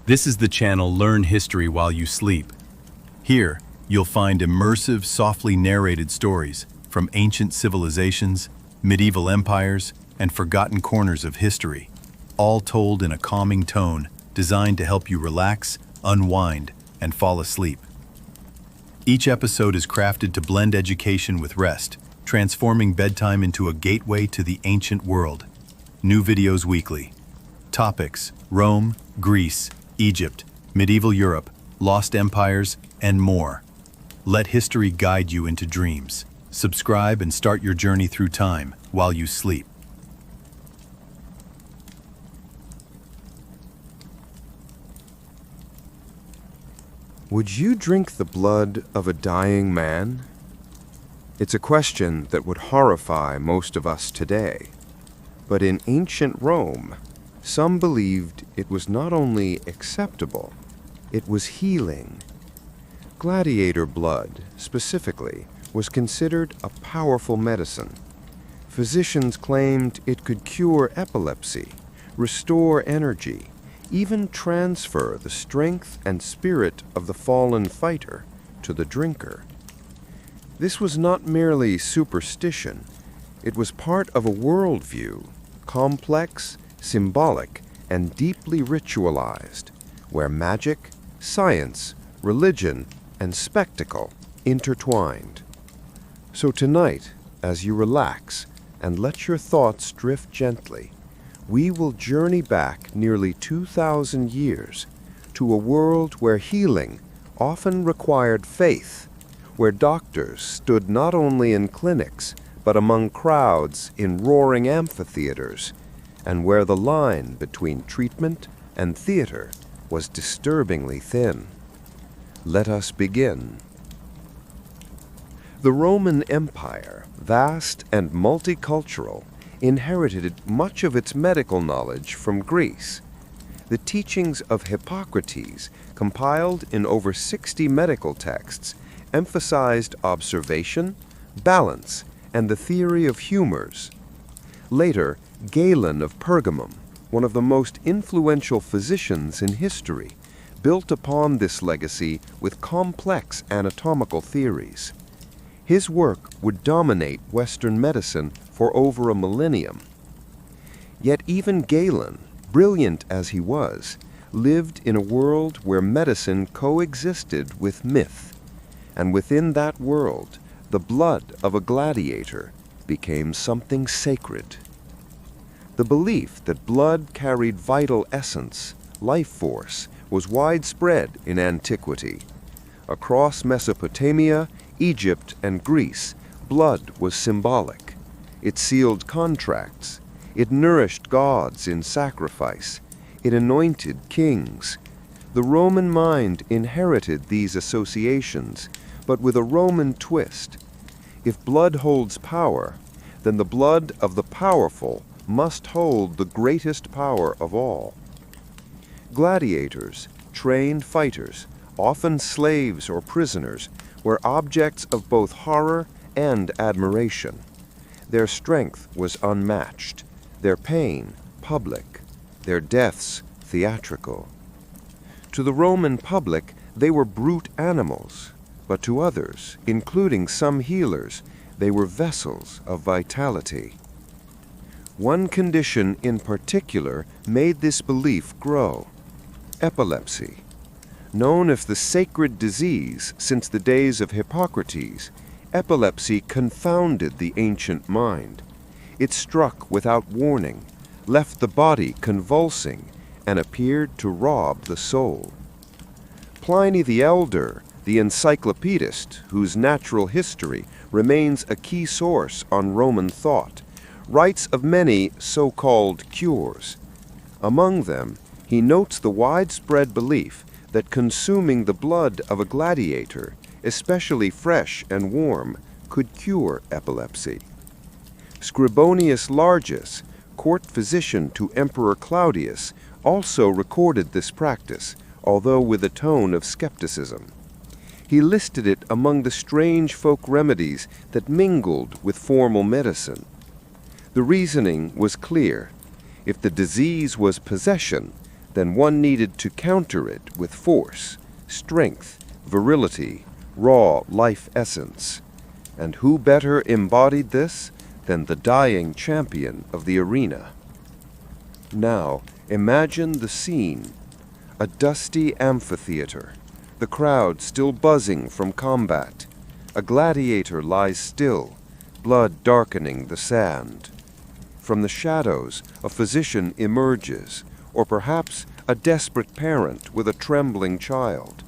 This is the channel Learn History While You Sleep. Here, you'll find immersive, softly narrated stories from ancient civilizations, medieval empires, and forgotten corners of history, all told in a calming tone designed to help you relax, unwind, and fall asleep. Each episode is crafted to blend education with rest, transforming bedtime into a gateway to the ancient world. New videos weekly. Topics: Rome, Greece, Egypt, medieval Europe, lost empires, and more. Let history guide you into dreams. Subscribe and start your journey through time while you sleep. Would you drink the blood of a dying man? It's a question that would horrify most of us today. But in ancient Rome, some believed it was not only acceptable, it was healing. Gladiator blood, specifically, was considered a powerful medicine. Physicians claimed it could cure epilepsy, restore energy, even transfer the strength and spirit of the fallen fighter to the drinker. This was not merely superstition, it was part of a worldview, complex, symbolic, and deeply ritualized, where magic, science, religion, and spectacle intertwined. So tonight, as you relax and let your thoughts drift gently, we will journey back nearly 2,000 years to a world where healing often required faith, where doctors stood not only in clinics but among crowds in roaring amphitheaters, and where the line between treatment and theater was disturbingly thin. Let us begin. The Roman Empire, vast and multicultural, inherited much of its medical knowledge from Greece. The teachings of Hippocrates, compiled in over 60 medical texts, emphasized observation, balance, and the theory of humors. Later, Galen of Pergamum, one of the most influential physicians in history, built upon this legacy with complex anatomical theories. His work would dominate Western medicine for over a millennium. Yet even Galen, brilliant as he was, lived in a world where medicine coexisted with myth, and within that world, the blood of a gladiator became something sacred. The belief that blood carried vital essence, life force, was widespread in antiquity. Across Mesopotamia, Egypt, and Greece, blood was symbolic. It sealed contracts. It nourished gods in sacrifice. It anointed kings. The Roman mind inherited these associations, but with a Roman twist. If blood holds power, then the blood of the powerful must hold the greatest power of all. Gladiators, trained fighters, often slaves or prisoners, were objects of both horror and admiration. Their strength was unmatched, their pain public, their deaths theatrical. To the Roman public, they were brute animals, but to others, including some healers, they were vessels of vitality. One condition in particular made this belief grow: epilepsy. Known as the sacred disease since the days of Hippocrates, epilepsy confounded the ancient mind. It struck without warning, left the body convulsing, and appeared to rob the soul. Pliny the Elder, the encyclopedist whose natural history remains a key source on Roman thought, writes of many so-called cures. Among them, he notes the widespread belief that consuming the blood of a gladiator, especially fresh and warm, could cure epilepsy. Scribonius Largus, court physician to Emperor Claudius, also recorded this practice, although with a tone of skepticism. He listed it among the strange folk remedies that mingled with formal medicine. The reasoning was clear. If the disease was possession, then one needed to counter it with force, strength, virility, raw life essence. And who better embodied this than the dying champion of the arena? Now, imagine the scene. A dusty amphitheater, the crowd still buzzing from combat. A gladiator lies still, blood darkening the sand. From the shadows, a physician emerges, or perhaps a desperate parent with a trembling child.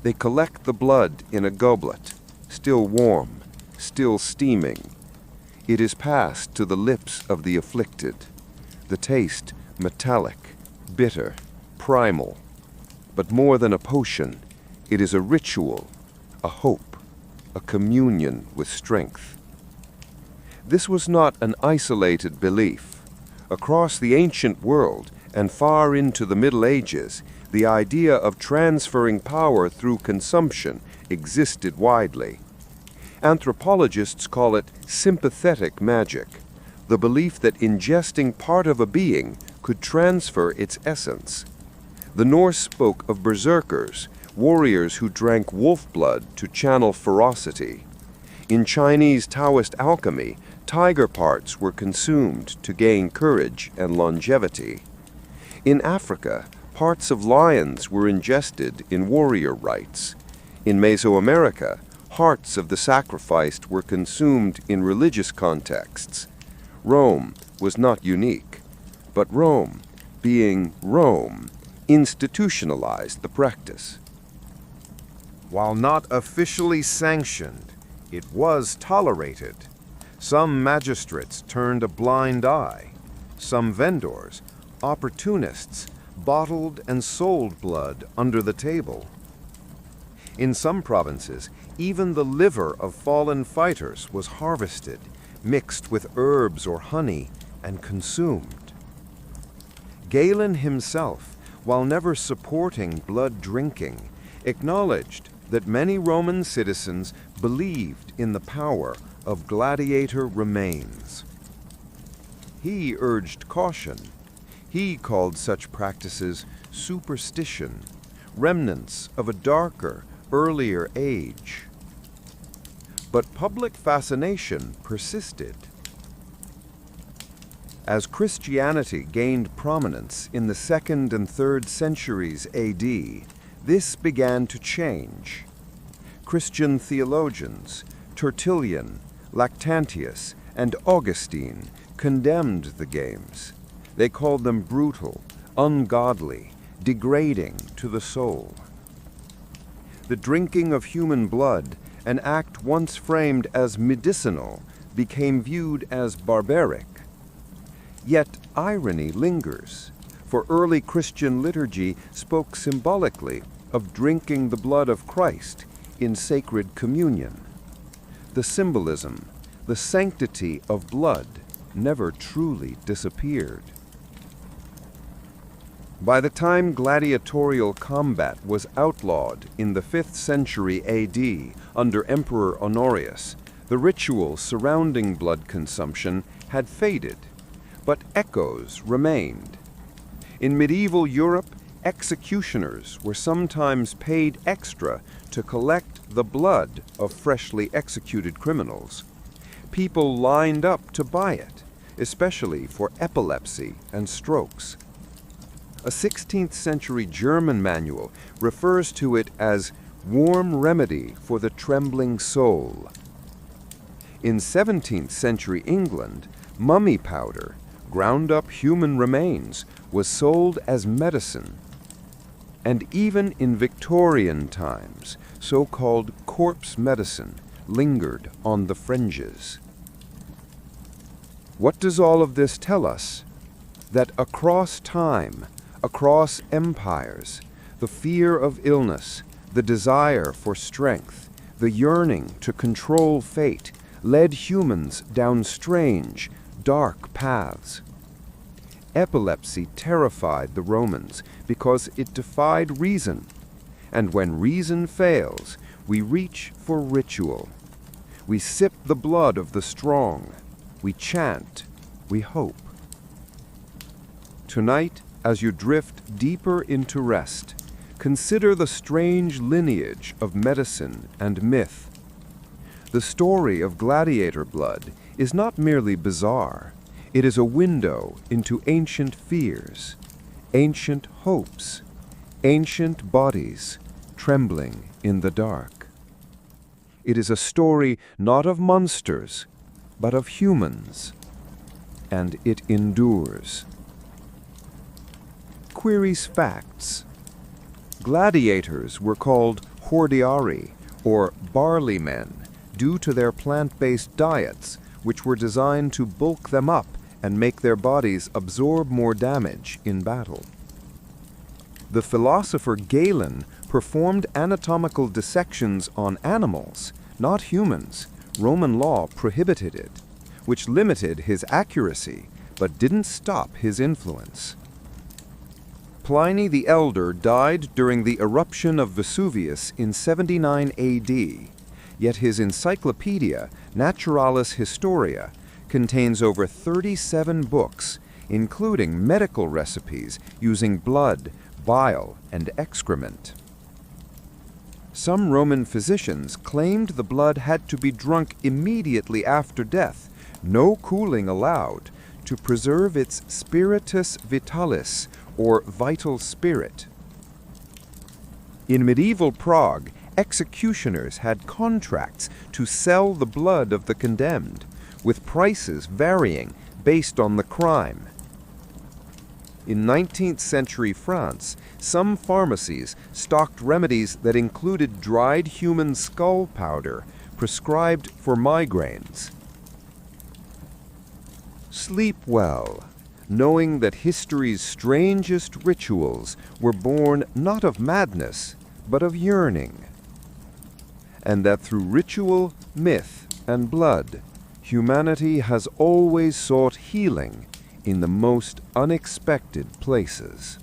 They collect the blood in a goblet, still warm, still steaming. It is passed to the lips of the afflicted. The taste metallic, bitter, primal. But more than a potion, it is a ritual, a hope, a communion with strength. This was not an isolated belief. Across the ancient world and far into the Middle Ages, the idea of transferring power through consumption existed widely. Anthropologists call it sympathetic magic, the belief that ingesting part of a being could transfer its essence. The Norse spoke of berserkers, warriors who drank wolf blood to channel ferocity. In Chinese Taoist alchemy, tiger parts were consumed to gain courage and longevity. In Africa, parts of lions were ingested in warrior rites. In Mesoamerica, hearts of the sacrificed were consumed in religious contexts. Rome was not unique, but Rome, being Rome, institutionalized the practice. While not officially sanctioned, it was tolerated. Some magistrates turned a blind eye. Some vendors, opportunists, bottled and sold blood under the table. In some provinces, even the liver of fallen fighters was harvested, mixed with herbs or honey, and consumed. Galen himself, while never supporting blood drinking, acknowledged that many Roman citizens believed in the power of gladiator remains. He urged caution. He called such practices superstition, remnants of a darker, earlier age. But public fascination persisted. As Christianity gained prominence in the 2nd and 3rd centuries AD, this began to change. Christian theologians, Tertullian, Lactantius, and Augustine, condemned the games. They called them brutal, ungodly, degrading to the soul. The drinking of human blood, an act once framed as medicinal, became viewed as barbaric. Yet irony lingers, for early Christian liturgy spoke symbolically of drinking the blood of Christ in sacred communion. The symbolism, the sanctity of blood, never truly disappeared. By the time gladiatorial combat was outlawed in the 5th century AD under Emperor Honorius, the rituals surrounding blood consumption had faded, but echoes remained. In medieval Europe, executioners were sometimes paid extra to collect the blood of freshly executed criminals. People lined up to buy it, especially for epilepsy and strokes. A 16th century German manual refers to it as warm remedy for the trembling soul. In 17th century England, mummy powder, ground up human remains, was sold as medicine. And even in Victorian times, so-called corpse medicine lingered on the fringes. What does all of this tell us? That across time, across empires, the fear of illness, the desire for strength, the yearning to control fate led humans down strange, dark paths. Epilepsy terrified the Romans because it defied reason, and when reason fails, we reach for ritual. We sip the blood of the strong, we chant, we hope. Tonight, as you drift deeper into rest, consider the strange lineage of medicine and myth. The story of gladiator blood is not merely bizarre, it is a window into ancient fears, ancient hopes, ancient bodies trembling in the dark. It is a story not of monsters, but of humans, and it endures. Queries facts. Gladiators were called hordeari, or barley men, due to their plant-based diets, which were designed to bulk them up and make their bodies absorb more damage in battle. The philosopher Galen performed anatomical dissections on animals, not humans. Roman law prohibited it, which limited his accuracy but didn't stop his influence. Pliny the Elder died during the eruption of Vesuvius in 79 AD, yet his encyclopedia, Naturalis Historia, contains over 37 books, including medical recipes using blood, bile, and excrement. Some Roman physicians claimed the blood had to be drunk immediately after death, no cooling allowed, to preserve its spiritus vitalis, or vital spirit. In medieval Prague, executioners had contracts to sell the blood of the condemned, with prices varying based on the crime. In 19th century France, some pharmacies stocked remedies that included dried human skull powder prescribed for migraines. Sleep well, knowing that history's strangest rituals were born not of madness, but of yearning, and that through ritual, myth, and blood, humanity has always sought healing in the most unexpected places.